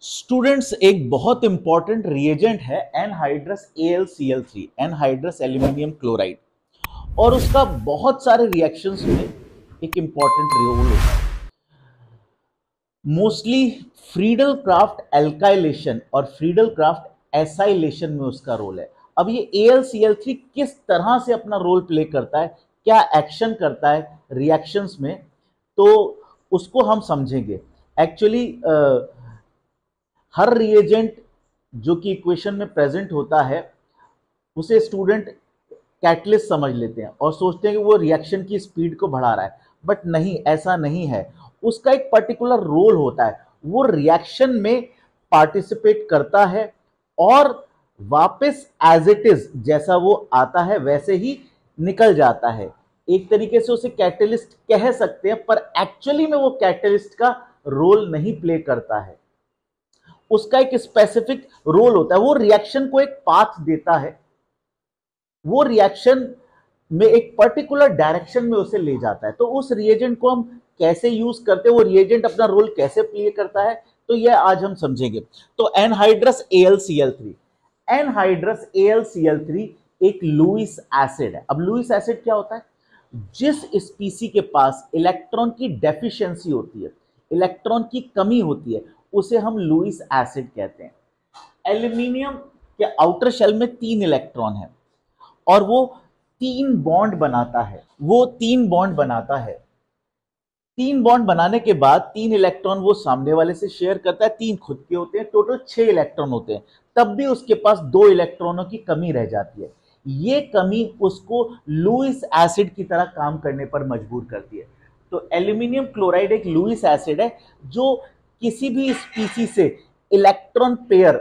Students, एक बहुत important reagent है anhydrous AlCl3, anhydrous aluminium chloride, और उसका बहुत सारे रिएक्शंस में एक इंपॉर्टेंट रोल होता है। मोस्टली फ्रीडल क्राफ्ट एल्काइलेशन और फ्रीडल क्राफ्ट एसाइलेशन में उसका रोल है। अब ये AlCl3 किस तरह से अपना रोल प्ले करता है, क्या एक्शन करता है रिएक्शंस में, तो उसको हम समझेंगे। एक्चुअली हर रिएजेंट जो कि इक्वेशन में प्रेजेंट होता है उसे स्टूडेंट कैटलिस्ट समझ लेते हैं और सोचते हैं कि वो रिएक्शन की स्पीड को बढ़ा रहा है, बट नहीं, ऐसा नहीं है। उसका एक पर्टिकुलर रोल होता है, वो रिएक्शन में पार्टिसिपेट करता है और वापस एज इट इज जैसा वो आता है वैसे ही निकल जाता है। एक तरीके से उसे कैटलिस्ट कह सकते हैं, पर एक्चुअली में वो कैटलिस्ट का रोल नहीं प्ले करता है। उसका एक स्पेसिफिक रोल होता है, वो रिएक्शन को एक पाथ देता है, वो रिएक्शन में एक पर्टिकुलर डायरेक्शन में उसे ले जाता है। तो उस रिएजेंट को हम कैसे यूज करते हैं, वो रिएजेंट अपना रोल कैसे प्ले करता है, तो यह आज हम समझेंगे। तो एनहाइड्रस AlCl3, एनहाइड्रस AlCl3 एक लुईस एसिड है। अब लुईस एसिड क्या होता है? जिस स्पीसी के पास इलेक्ट्रॉन की डेफिशिएंसी होती है, इलेक्ट्रॉन की कमी होती है, उसे हम लुईस एसिड कहते हैं। एल्यूमिनियम के आउटर शेल में 3 इलेक्ट्रॉन है और वो 3 बॉन्ड बनाता है। वो 3 बॉन्ड बनाता है। 3 बॉन्ड बनाने के बाद 3 इलेक्ट्रॉन वो सामने वाले से शेयर करता है, 3 खुद के होते हैं, टोटल 6 इलेक्ट्रॉन होते हैं। तब भी उसके पास 2 इलेक्ट्रॉनों की कमी रह जाती है। ये कमी उसको लुईस एसिड की तरह काम करने पर मजबूर करती है। तो एल्यूमिनियम क्लोराइड एक लुईस एसिड है जो किसी भी स्पीसी से इलेक्ट्रॉन पेयर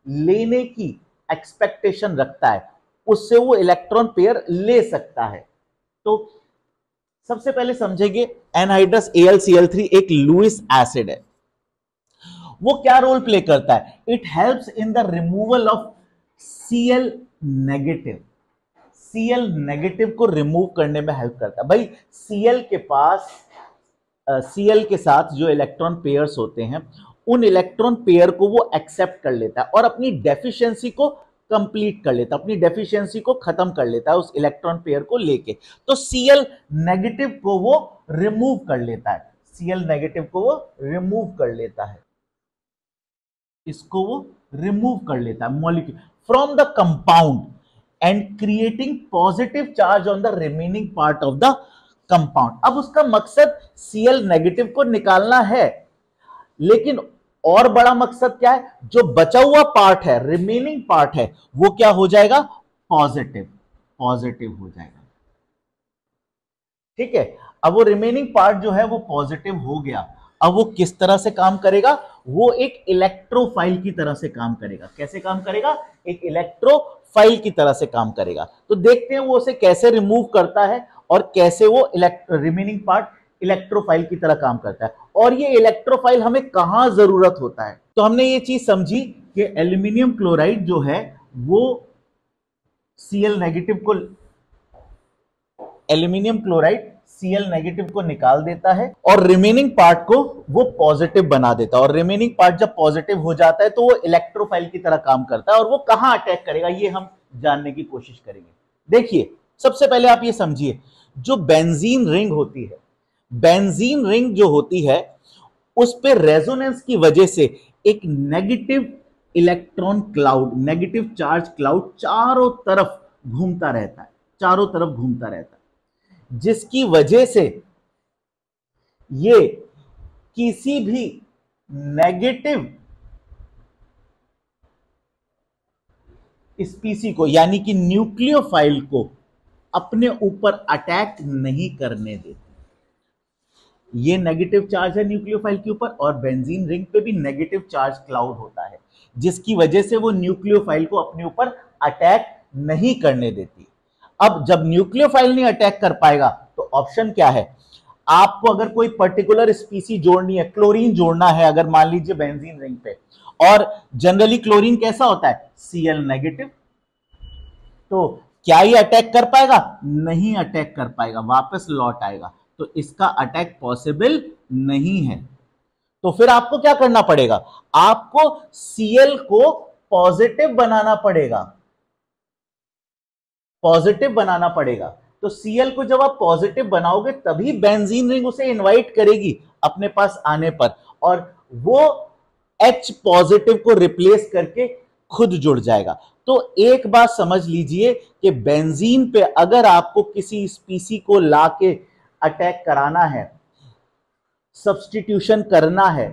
लेने की एक्सपेक्टेशन रखता है, उससे वो इलेक्ट्रॉन पेयर ले सकता है। तो सबसे पहले समझेंगे एनहाइड्रस AlCl3 एक लुईस एसिड है। वो क्या रोल प्ले करता है? It helps in the removal of Cl negative. Cl negative को रिमूव करने में हेल्प करता है। भाई Cl के पास Cl के साथ जो इलेक्ट्रॉन पेयर्स होते हैं, उन इलेक्ट्रॉन पेयर को वो एक्सेप्ट कर लेता है और अपनी डेफिशिएंसी को कंप्लीट कर लेता है, अपनी डेफिशिएंसी को खत्म कर लेता है उस इलेक्ट्रॉन पेयर को लेके। तो Cl नेगेटिव को वो रिमूव कर लेता है, Cl नेगेटिव को वो रिमूव कर लेता है, इसको वो रिमूव कर लेता है molecule from the compound and creating positive charge on the remaining part of the compound. अब उसका मकसद Cl नेगेटिव को निकालना है, लेकिन और बड़ा मकसद क्या है? जो बचा हुआ पार्ट है, रिमेनिंग पार्ट है, वो क्या हो जाएगा? पॉजिटिव, पॉजिटिव हो जाएगा। ठीक है, अब वो रिमेनिंग पार्ट जो है वो पॉजिटिव हो गया। अब वो किस तरह से काम करेगा? वो एक इलेक्ट्रोफाइल की तरह से काम करेगा। कैसे काम करेगा? एक इलेक्ट्रोफाइल की तरह से काम करेगा। तो देखते हैं वो उसे कैसे रिमूव करता है और कैसे वो रिमेनिंग पार्ट इलेक्ट्रोफाइल की तरह काम करता है, और ये इलेक्ट्रोफाइल हमें कहां जरूरत होता है। तो हमने ये चीज समझी कि एल्यूमिनियम क्लोराइड जो है वो Cl नेगेटिव को, एल्यूमिनियम क्लोराइड Cl नेगेटिव को निकाल देता है और रिमेनिंग पार्ट को वो पॉजिटिव बना देता है। और रिमेनिंग पार्ट जब पॉजिटिव हो जाता है तो वो इलेक्ट्रोफाइल की तरह काम करता है। और वो कहां अटैक करेगा ये हम जानने की कोशिश करेंगे। देखिए, सबसे पहले आप ये समझिए, जो बेंजीन रिंग होती है, बेंजीन रिंग जो होती है उस पे रेजोनेंस की वजह से एक negative electron cloud, negative charge cloud चारों तरफ घूमता रहता है, चारों तरफ घूमता रहता है, जिसकी वजह से ये किसी भी नेगेटिव स्पीसी को, यानी कि न्यूक्लियोफाइल को अपने ऊपर अटैक नहीं करने देते। ये नेगेटिव चार्ज है न्यूक्लियोफाइल के ऊपर, और बेंजीन रिंग पे भी नेगेटिव चार्ज क्लाउड होता है, जिसकी वजह से वो न्यूक्लियोफाइल को अपने ऊपर अटैक नहीं करने देती। अब जब न्यूक्लियोफाइल नहीं अटैक कर पाएगा तो ऑप्शन क्या है? आपको अगर कोई पर्टिकुलर स्पीसी जोड़नी है, क्लोरीन जोड़ना है अगर मान लीजिए बेंजीन रिंग पे, और जनरली क्लोरीन कैसा होता है? Cl negative. तो क्या ये अटैक कर पाएगा? नहीं अटैक कर पाएगा, वापस लौट आएगा। तो इसका अटैक पॉसिबल नहीं है। तो फिर आपको क्या करना पड़ेगा, आपको Cl को पॉजिटिव बनाना पड़ेगा, पॉजिटिव बनाना पड़ेगा। तो Cl को जब आप पॉजिटिव बनाओगे तभी बेंजीन रिंग उसे इनवाइट करेगी अपने पास आने पर, और वो H पॉजिटिव को रिप्लेस करके खुद जुड़ जाएगा। तो एक बात समझ लीजिए कि बेंजीन पे अगर आपको किसी स्पीसी को लाके अटैक कराना है, सब्स्टिट्यूशन करना है,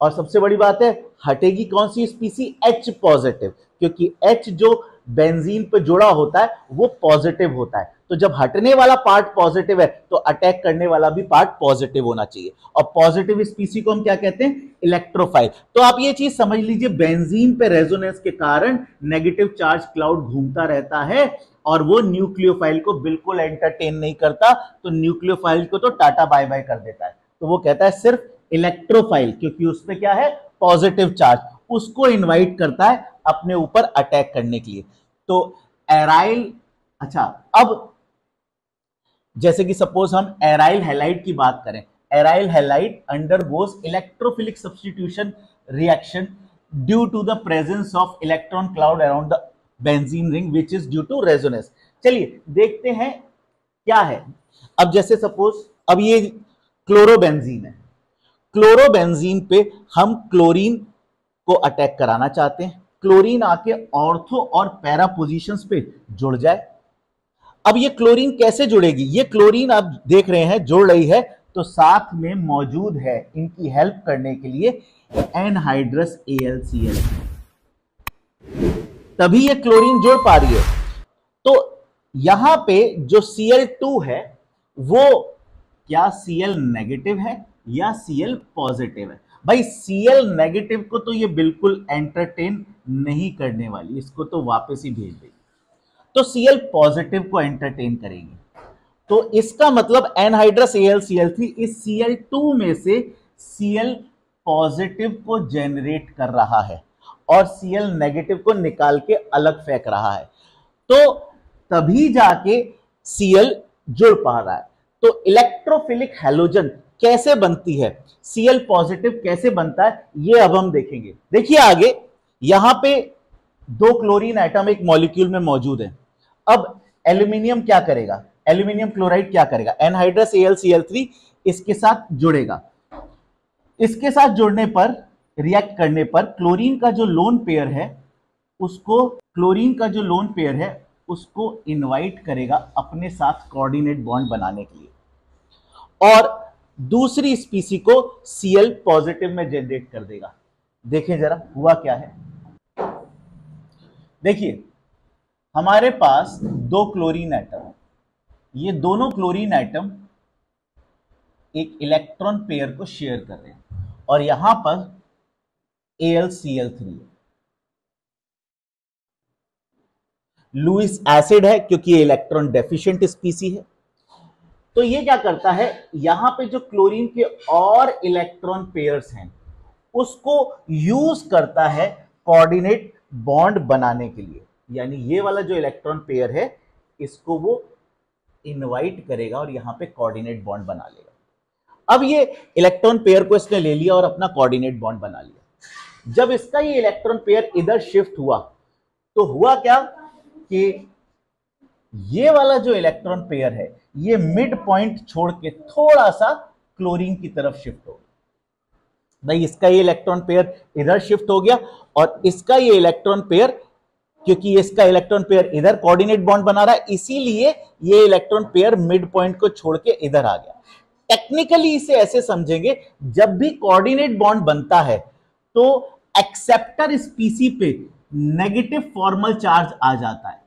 और सबसे बड़ी बात है हटेगी कौन सी स्पीसी, H पॉजिटिव, क्योंकि H जो बेंजीन पे जुड़ा होता है वो पॉजिटिव होता है। तो जब हटने वाला पार्ट पॉजिटिव है तो अटैक करने वाला भी पार्ट पॉजिटिव होना चाहिए, और पॉजिटिव स्पीसी को हम क्या कहते हैं, इलेक्ट्रोफाइल। तो आप ये चीज समझ लीजिए, बेंजीन पे रेजोनेंस के कारण नेगेटिव चार्ज क्लाउड घूमता रहता है और वो न्यूक्लियोफाइल को बिल्कुल एंटरटेन नहीं करता, तो न्यूक्लियोफाइल को तो टाटा बाय बाय कर देता है। तो वो कहता है सिर्फ इलेक्ट्रोफाइल, क्योंकि उसमें क्या है, पॉजिटिव चार्ज, उसको इनवाइट करता है अपने ऊपर अटैक करने के लिए। तो एराइल, अच्छा अब जैसे कि सपोज हम एराइल हैलाइड की बात करें, aryl halide undergoes electrophilic substitution reaction due to the presence of electron cloud around the benzene ring which is due to resonance. चलिए देखते हैं क्या है। अब जैसे सपोज अब ये क्लोरोबेंजीन है, क्लोरोबेंजीन पे हम क्लोरीन को अटैक कराना चाहते हैं, क्लोरीन आके ऑर्थो और पैरा पोजीशंस पे जुड़ जाए। अब ये क्लोरीन कैसे जुड़ेगी, ये क्लोरीन आप देख रहे हैं जुड़ रही है, तो साथ में मौजूद है इनकी हेल्प करने के लिए एनहाइड्रस AlCl, तभी ये क्लोरीन जुड़ पा रही है। तो यहां पे जो Cl2 है वो क्या Cl नेगेटिव है या Cl पॉजिटिव है? भाई Cl नेगेटिव को तो ये बिल्कुल एंटरटेन नहीं करने वाली, इसको तो वापस ही भेज देगी, तो Cl पॉजिटिव को एंटरटेन करेगी। तो इसका मतलब एनहाइड्रस AlCl3 इस Cl2 में से Cl पॉजिटिव को जनरेट कर रहा है और Cl नेगेटिव को निकाल के अलग फेंक रहा है, तो तभी जाके Cl जुड़ पा रहा है। तो इलेक्ट्रोफिलिक हैलोजन कैसे बनती है, Cl पॉजिटिव कैसे बनता है, ये अब हम देखेंगे। देखिए आगे यहां पे दो क्लोरीन एटम एक मॉलिक्यूल में मौजूद है। अब एल्यूमिनियम क्या करेगा, एल्यूमिनियम क्लोराइड क्या करेगा, एनहाइड्रस AlCl3 इसके साथ जुड़ेगा। इसके साथ जुड़ने पर, रिएक्ट करने पर क्लोरीन का जो लोन पेयर है उसको, क्लोरीन का जो लोन पेयर है उसको इनवाइट करेगा अपने साथ कोऑर्डिनेट बॉन्ड बनाने के लिए, और दूसरी स्पीसी को Cl पॉजिटिव में जनरेट कर देगा। देखें जरा हुआ क्या है। देखिए हमारे पास दो क्लोरीन एटम है, ये दोनों क्लोरीन एटम एक इलेक्ट्रॉन पेयर को शेयर कर रहे हैं, और यहां पर AlCl3 है। लुईस एसिड है क्योंकि ये इलेक्ट्रॉन डेफिशिएंट स्पीसी है। तो ये क्या करता है, यहां पे जो क्लोरीन के और इलेक्ट्रॉन पेयर्स हैं उसको यूज करता है कोऑर्डिनेट बॉन्ड बनाने के लिए, यानी ये वाला जो इलेक्ट्रॉन पेयर है इसको वो इनवाइट करेगा और यहां पे कोऑर्डिनेट बॉन्ड बना लेगा। अब ये इलेक्ट्रॉन पेयर को इसने ले लिया और अपना कोऑर्डिनेट बॉन्ड बना लिया। जब इसका ये इलेक्ट्रॉन पेयर इधर शिफ्ट हुआ तो हुआ क्या कि ये वाला जो इलेक्ट्रॉन पेयर है ये मिड पॉइंट छोड़ के थोड़ा सा क्लोरीन की तरफ शिफ्ट हो गया। भाई इसका ये इलेक्ट्रॉन पेयर इधर शिफ्ट हो गया और इसका ये इलेक्ट्रॉन पेयर, क्योंकि इसका इलेक्ट्रॉन पेयर इधर कोऑर्डिनेट बॉन्ड बना रहा है, इसीलिए ये इलेक्ट्रॉन पेयर मिड पॉइंट को छोड़ के इधर आ गया। टेक्निकली इसे ऐसे समझेंगे, जब भी कोऑर्डिनेट बॉन्ड बनता है तो एक्सेप्टर स्पीसी पे नेगेटिव फॉर्मल चार्ज आ जाता है।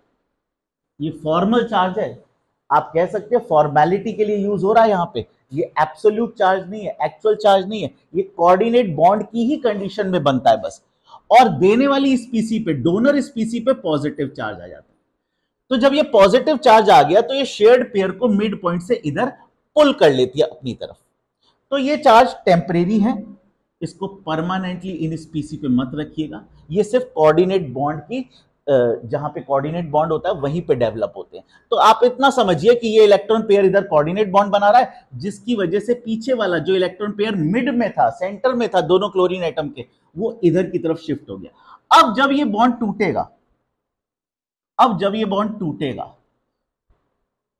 ये फॉर्मल चार्ज है, आप कह सकते हैं फॉर्मेलिटी के लिए यूज हो रहा है यहां पे, ये एब्सोल्यूट चार्ज नहीं है, एक्चुअल चार्ज नहीं है, ये कोऑर्डिनेट बॉन्ड की ही कंडीशन में बनता है बस। और देने वाली स्पीसी पे, डोनर स्पीसी पे पॉजिटिव चार्ज आ जाता है। तो जब ये पॉजिटिव चार्ज आ गया तो ये शेयर्ड पेयर को मिड पॉइंट से इधर पुल कर लेती है अपनी तरफ। तो ये चार्ज टेम्परेरी है, इसको परमानेंटली इन स्पीसी पे मत रखिएगा, ये सिर्फ कोऑर्डिनेट बॉन्ड की जहां पे कोऑर्डिनेट बॉन्ड होता है वहीं पे डेवलप होते हैं। तो आप इतना समझिए कि ये इलेक्ट्रॉन पेयर इधर कोऑर्डिनेट बॉन्ड बना रहा है, जिसकी वजह से पीछे वाला जो इलेक्ट्रॉन पेयर मिड में था, सेंटर में था दोनों क्लोरीन एटम के, वो इधर की तरफ शिफ्ट हो गया। अब जब ये बॉन्ड टूटेगा,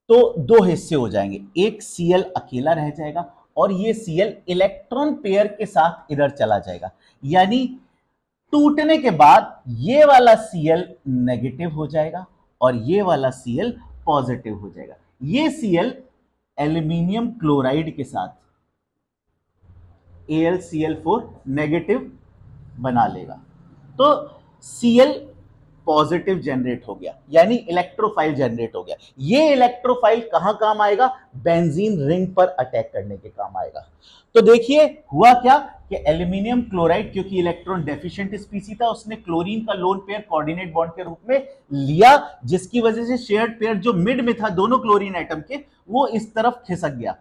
तो दो हिस्से हो जाएंगे, एक Cl अकेला रह जाएगा और ये Cl इलेक्ट्रॉन पेयर के साथ इधर चला जाएगा। यानी टूटने के बाद ये वाला Cl नेगेटिव हो जाएगा और ये वाला Cl पॉजिटिव हो जाएगा। ये Cl एल्यूमिनियम क्लोराइड के साथ AlCl4 नेगेटिव बना लेगा, तो Cl पॉजिटिव जनरेट हो गया, यानी इलेक्ट्रोफाइल जनरेट हो गया। ये इलेक्ट्रोफाइल कहां काम आएगा? बेंजीन रिंग पर अटैक करने के काम आएगा। तो देखिए हुआ क्या कि एल्यूमिनियम क्लोराइड, क्योंकि इलेक्ट्रॉन डेफिशिएंट स्पीसी था, उसने क्लोरीन का लोन पेयर कोऑर्डिनेट बॉन्ड के रूप में लिया, जिसकी वजह से शेयर्ड पेयर जो मिड में था दोनों क्लोरीन एटम के, वो इस तरफ खिसक गया।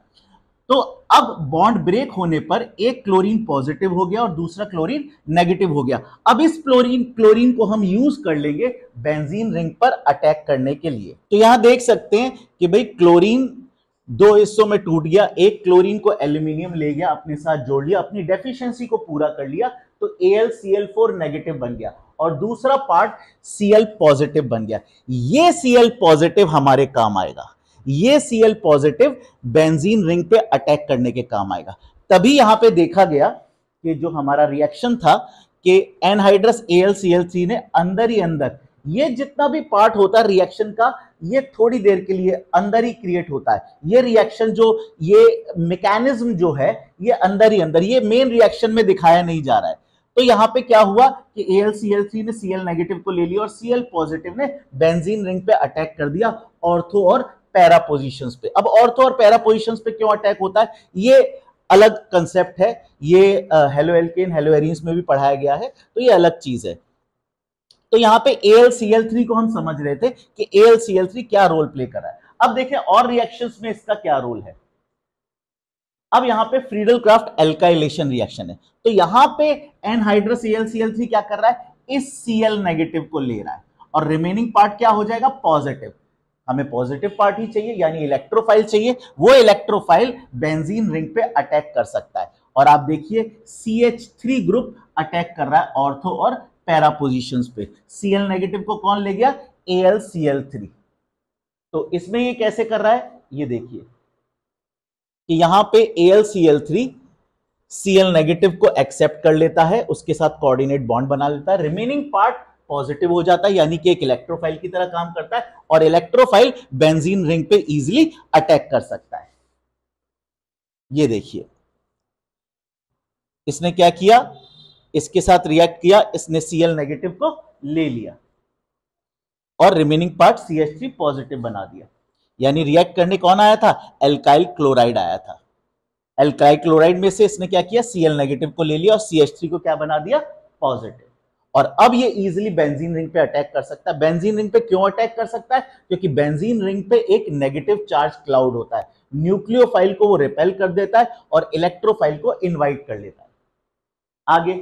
तो अब बॉन्ड ब्रेक होने पर एक क्लोरीन पॉजिटिव हो गया और दूसरा क्लोरीन नेगेटिव हो गया। अब इस क्लोरीन को हम यूज कर लेंगे बेंजीन रिंग पर अटैक करने के लिए। तो यहां देख सकते हैं कि भाई क्लोरीन दो हिस्सों में टूट गया, एक क्लोरीन को एल्यूमिनियम ले गया, अपने साथ जोड़ लिया, अपनी डेफिशिएंसी को पूरा कर लिया, तो AlCl4 नेगेटिव बन गया और दूसरा पार्ट Cl पॉजिटिव बन गया। ये Cl पॉजिटिव हमारे काम आएगा, ये Cl पॉजिटिव बेंजीन रिंग पे अटैक करने के काम आएगा। तभी यहां पे देखा गया कि जो हमारा रिएक्शन था कि एनहाइड्रस AlCl3 ने अंदर ही अंदर, ये जितना भी पार्ट होता है रिएक्शन का, ये थोड़ी देर के लिए अंदर ही क्रिएट होता है। ये रिएक्शन जो, ये मैकेनिज्म जो है, ये अंदर ही अंदर, ये मेन रिएक्शन में दिखाया नहीं जा रहा है। तो यहां पे क्या हुआ कि AlCl3 ने Cl नेगेटिव को ले लिया और Cl पॉजिटिव ने बेंजीन रिंग पे अटैक कर दिया ऑर्थो और पैरा पोजीशंस पे। अब ऑर्थो और पैरा पोजीशंस पे क्यों अटैक होता है, ये अलग कंसेप्ट है, ये हेलोएल्केन हेलोएरीन्स में भी पढ़ाया गया है, तो ये अलग चीज है। तो यहां पे AlCl3 को हम समझ रहे थे कि AlCl3 क्या रोल प्ले कर रहा है। अब देखें और रिएक्शंस में इसका क्या रोल है। अब यहां पे फ्रीडल क्राफ्ट एल्काइलेशन रिएक्शन है, तो यहां पे एनहाइड्रस AlCl3 क्या कर रहा है, इस Cl नेगेटिव को ले रहा है और रिमेनिंग पार्ट क्या हो जाएगा, पॉजिटिव। हमें पॉजिटिव पार्ट ही चाहिए, यानी इलेक्ट्रोफाइल चाहिए, वो इलेक्ट्रोफाइल बेंजीन रिंग पे अटैक कर सकता है। और आप देखिए CH3 ग्रुप अटैक कर रहा है ऑर्थो और पैरा पोजीशंस पे। Cl नेगेटिव को कौन ले गया, AlCl3। तो इसमें ये कैसे कर रहा है, ये देखिए कि यहां पे AlCl3 Cl नेगेटिव को एक्सेप्ट कर लेता है, उसके साथ कोऑर्डिनेट बॉन्ड बना लेता है, रिमेनिंग पार्ट पॉजिटिव हो जाता है, यानी कि एक इलेक्ट्रोफाइल की तरह काम करता है और इलेक्ट्रोफाइल बेंजीन रिंग पे इजीली अटैक कर सकता है। ये देखिए इसने क्या किया, इसके साथ रिएक्ट किया, इसने Cl नेगेटिव को ले लिया और रिमेनिंग पार्ट CH3 पॉजिटिव बना दिया। यानी रिएक्ट करने कौन आया था, एल्काइल क्लोराइड आया था। एल्काइल क्लोराइड में से इसने क्या किया, Cl नेगेटिव को ले लिया और CH3 को क्या बना दिया, पॉजिटिव। और अब ये इजीली बेंजीन रिंग पे अटैक कर सकता है। बेंजीन रिंग पे क्यों अटैक कर सकता है, क्योंकि बेंजीन रिंग पे एक नेगेटिव चार्ज क्लाउड होता है, न्यूक्लियोफाइल को वो रिपेल कर देता है और इलेक्ट्रोफाइल को इनवाइट कर लेता है। आगे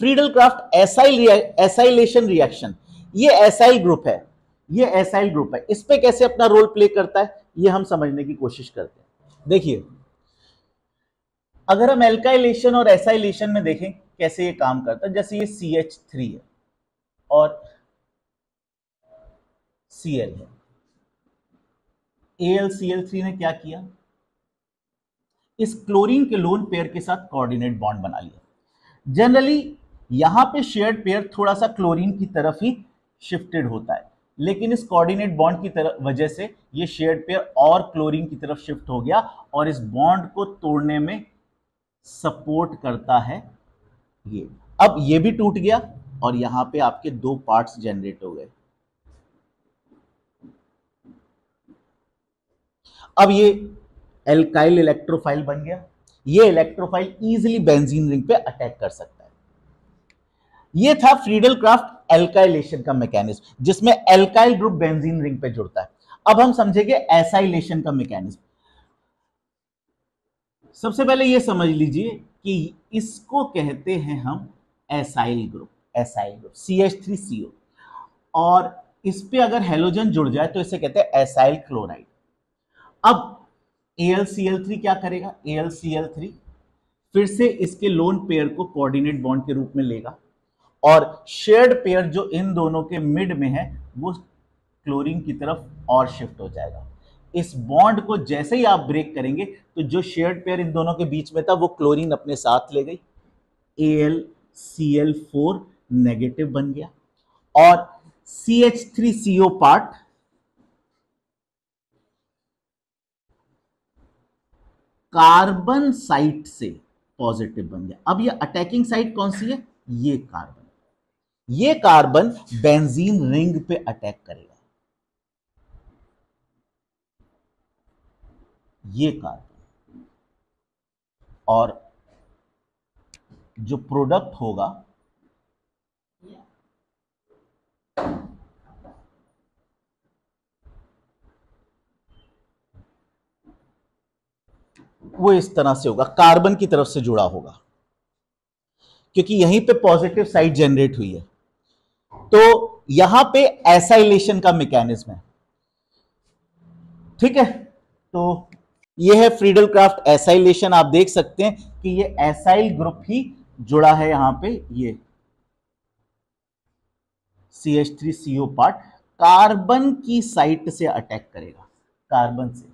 फ्रीडल क्राफ्ट एसाइलेशन रिएक्शन, ये एसाइल ग्रुप है, ये एसाइल ग्रुप है, इस पे कैसे अपना रोल प्ले करता है ये हम समझने की कोशिश करते हैं। देखिए अगर हम एल्काइलेशन और एसाइलेशन में देखें कैसे ये काम करता है, जैसे ये CH3 है और Cl है, AlCl3 ने क्या किया, इस क्लोरीन के लोन पेयर के साथ कोऑर्डिनेट बॉन्ड बना लिया। जनरली यहां पे शेयर्ड पेयर थोड़ा सा क्लोरीन की तरफ ही शिफ्टेड होता है, लेकिन इस कोऑर्डिनेट बॉन्ड की तरफ वजह से ये शेयर्ड पेयर और क्लोरीन की तरफ शिफ्ट हो गया और इस बॉन्ड को तोड़ने में सपोर्ट करता है ये। अब ये भी टूट गया और यहां पे आपके दो पार्ट्स जनरेट हो गए। अब ये एल्काइल इलेक्ट्रोफाइल बन गया, ये इलेक्ट्रोफाइल इजीली बेंजीन रिंग पे अटैक कर सकता है। ये था फ्रीडल क्राफ्ट एल्काइलेशन का मैकेनिज्म, जिसमें एल्काइल ग्रुप बेंजीन रिंग पे जुड़ता है। अब हम समझेंगे एसाइलेशन का मैकेनिज्म। सबसे पहले ये समझ लीजिए कि इसको कहते हैं हम acyl group. Acyl group CH3CO, और इस पे अगर हेलोजन जुड़ जाए तो इसे कहते हैं एसाइल क्लोराइड। अब AlCl3 क्या करेगा, AlCl3 फिर से इसके लोन पेयर को कोऑर्डिनेट बॉन्ड के रूप में लेगा, और शेयर्ड पेयर जो इन दोनों के मिड में है वो क्लोरीन की तरफ और शिफ्ट हो जाएगा। इस बॉन्ड को जैसे ही आप ब्रेक करेंगे तो जो शेयर्ड पेयर इन दोनों के बीच में था वो क्लोरीन अपने साथ ले गई, AlCl4 नेगेटिव बन गया, और CH3CO पार्ट कार्बन साइट से पॉजिटिव बन गया। अब ये अटैकिंग साइट कौन सी है, ये कार्बन बेंजीन रिंग पे अटैक करेगा, ये कार्बन, और जो प्रोडक्ट होगा वो इस तरह से होगा, कार्बन की तरफ से जुड़ा होगा, क्योंकि यहीं पे पॉजिटिव साइट जनरेट हुई है। तो यहां पे एसाइलेशन का मैकेनिज्म है, ठीक है। तो ये है फ्रीडल क्राफ्ट एसाइलेशन। आप देख सकते हैं कि ये एसाइल ग्रुप ही जुड़ा है यहां पे, ये CH3CO पार्ट कार्बन की साइट से अटैक करेगा, कार्बन से।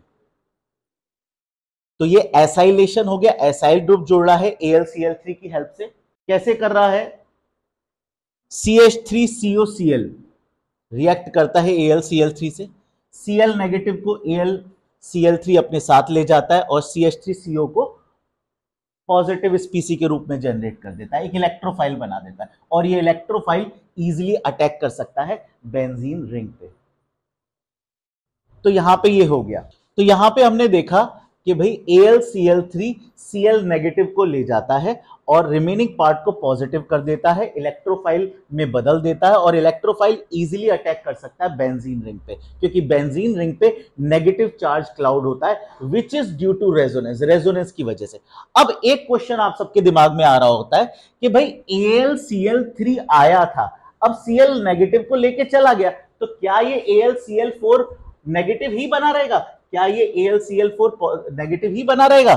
तो ये एसाइलेशन हो गया, एसाइल ग्रुप जुड़ रहा है AlCl3 की हेल्प से। कैसे कर रहा है, CH3COCl रिएक्ट करता है AlCl3 से, Cl नेगेटिव को AlCl3 अपने साथ ले जाता है और CH3CO को पॉजिटिव स्पीसी के रूप में जनरेट कर देता है, एक इलेक्ट्रोफाइल बना देता है, और ये इलेक्ट्रोफाइल इजीली अटैक कर सकता है बेंजीन रिंग पे। तो यहां पे ये हो गया। तो यहां पे हमने देखा कि भाई AlCl3 Cl नेगेटिव को ले जाता है और रिमेनिंग पार्ट को पॉजिटिव कर देता है, इलेक्ट्रोफाइल में बदल देता है, और इलेक्ट्रोफाइल इजीली अटैक कर सकता है बेंजीन रिंग पे, क्योंकि बेंजीन रिंग पे नेगेटिव चार्ज क्लाउड होता है, which is due to resonance की वजह से। अब एक क्वेश्चन आप सबके दिमाग में आ रहा होता है कि भाई AlCl3 आया था, अब Cl नेगेटिव को लेके चला गया, तो क्या ये AlCl4 नेगेटिव ही बना रहेगा, क्या ये AlCl4 नेगेटिव ही बना रहेगा?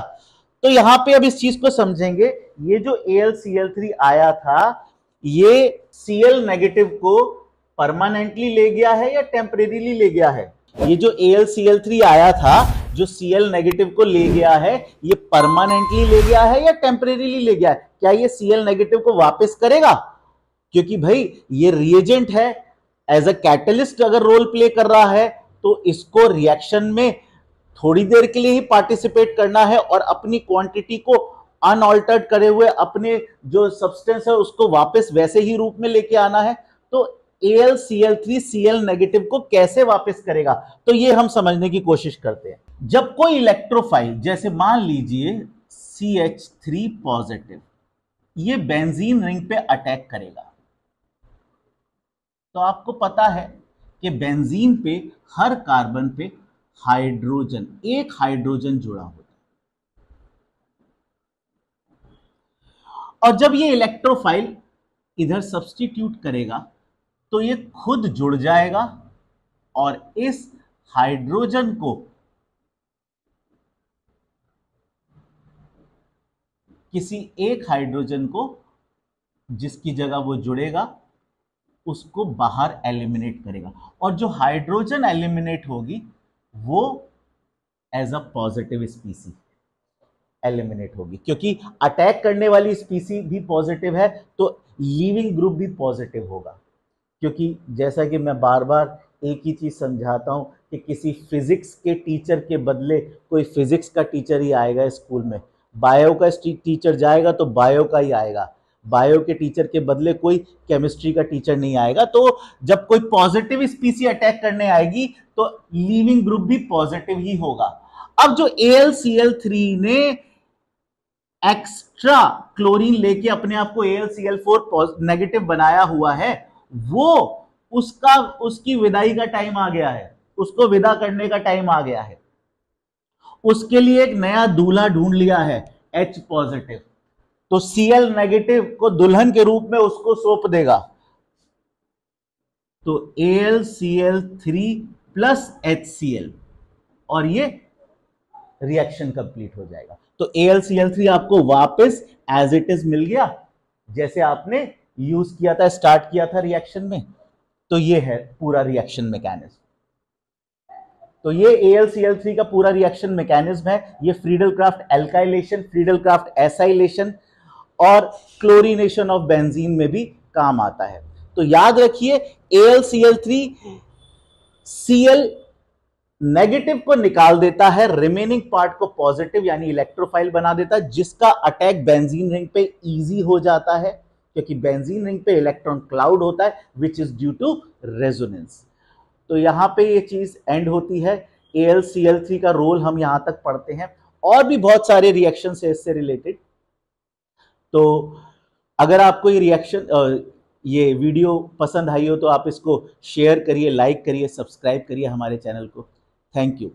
तो यहां पे अब इस चीज को समझेंगे, ये जो AlCl3 आया था ये Cl नेगेटिव को परमानेंटली ले गया है या टेम्परेरीली ले गया है? ये जो AlCl3 आया था जो Cl नेगेटिव को ले गया है, ये परमानेंटली ले गया है या टेम्परेरीली ले गया है? क्या ये Cl नेगेटिव को वापस करेगा? क्योंकि भाई ये रिएजेंट है, एज अ कैटलिस्ट अगर रोल प्ले कर रहा है तो इसको रिएक्शन में थोड़ी देर के लिए ही पार्टिसिपेट करना है और अपनी क्वांटिटी को अनऑल्टर्ड करे हुए अपने जो सब्सटेंस है उसको वापस वैसे ही रूप में लेके आना है। तो AlCl3 Cl नेगेटिव को कैसे वापस करेगा, तो ये हम समझने की कोशिश करते हैं। जब कोई इलेक्ट्रोफाइल, जैसे मान लीजिए CH3 पॉजिटिव, ये बेंजीन रिंग पे अटैक करेगा, तो आपको पता है कि बेंजीन पे हर कार्बन पे हाइड्रोजन, एक हाइड्रोजन जुड़ा होता है, और जब ये इलेक्ट्रोफाइल इधर सब्स्टिट्यूट करेगा तो ये खुद जुड़ जाएगा और इस हाइड्रोजन को किसी एक हाइड्रोजन को जिसकी जगह वो जुड़ेगा उसको बाहर एलिमिनेट करेगा, और जो हाइड्रोजन एलिमिनेट होगी वो as a positive species eliminate होगी, क्योंकि अटैक करने वाली स्पीसी भी पॉजिटिव है तो लीविंग ग्रुप भी पॉजिटिव होगा। क्योंकि जैसा कि मैं बार बार एक ही चीज समझाता हूं कि किसी फिजिक्स के टीचर के बदले कोई फिजिक्स का टीचर ही आएगा स्कूल में, बायो का टीचर जाएगा तो बायो का ही आएगा, बायो के टीचर के बदले कोई केमिस्ट्री का टीचर नहीं आएगा। तो जब कोई पॉजिटिव स्पीसी अटैक करने आएगी तो लीविंग ग्रुप भी पॉजिटिव ही होगा। अब जो AlCl3 ने एक्स्ट्रा क्लोरीन लेके अपने आप को AlCl4 नेगेटिव बनाया हुआ है, वो उसकी विदाई का टाइम आ गया है, उसको विदा करने का टाइम आ गया है। उसके लिए एक नया दूल्हा ढूंढ लिया है H पॉजिटिव, तो Cl नेगेटिव को दुल्हन के रूप में उसको सौंप देगा, तो AlCl3 प्लस HCl, और ये रिएक्शन कंप्लीट हो जाएगा। तो AlCl3 आपको वापस एज इट इज मिल गया, जैसे आपने यूज किया था, स्टार्ट किया था रिएक्शन में। तो ये है पूरा रिएक्शन मैकेनिज्म। तो ये AlCl3 का पूरा रिएक्शन मैकेनिज्म है। ये Friedel craft alkylation, Friedel Crafts acylation और क्लोरीनेशन ऑफ बेंजीन में भी काम आता है। तो याद रखिए AlCl3 Cl नेगेटिव को निकाल देता है, रिमेनिंग पार्ट को पॉजिटिव यानी इलेक्ट्रोफाइल बना देता है, जिसका अटैक बेंजीन रिंग पे इजी हो जाता है, क्योंकि बेंजीन रिंग पे इलेक्ट्रॉन क्लाउड होता है which is due to resonance. तो यहां पे ये चीज एंड होती है। AlCl3 का रोल हम यहां तक पढ़ते हैं, और भी बहुत सारे रिएक्शन है इससे रिलेटेड। तो अगर आपको ये रिएक्शन ये वीडियो पसंद आई हो तो आप इसको शेयर करिए, लाइक करिए, सब्सक्राइब करिए हमारे चैनल को। Thank you.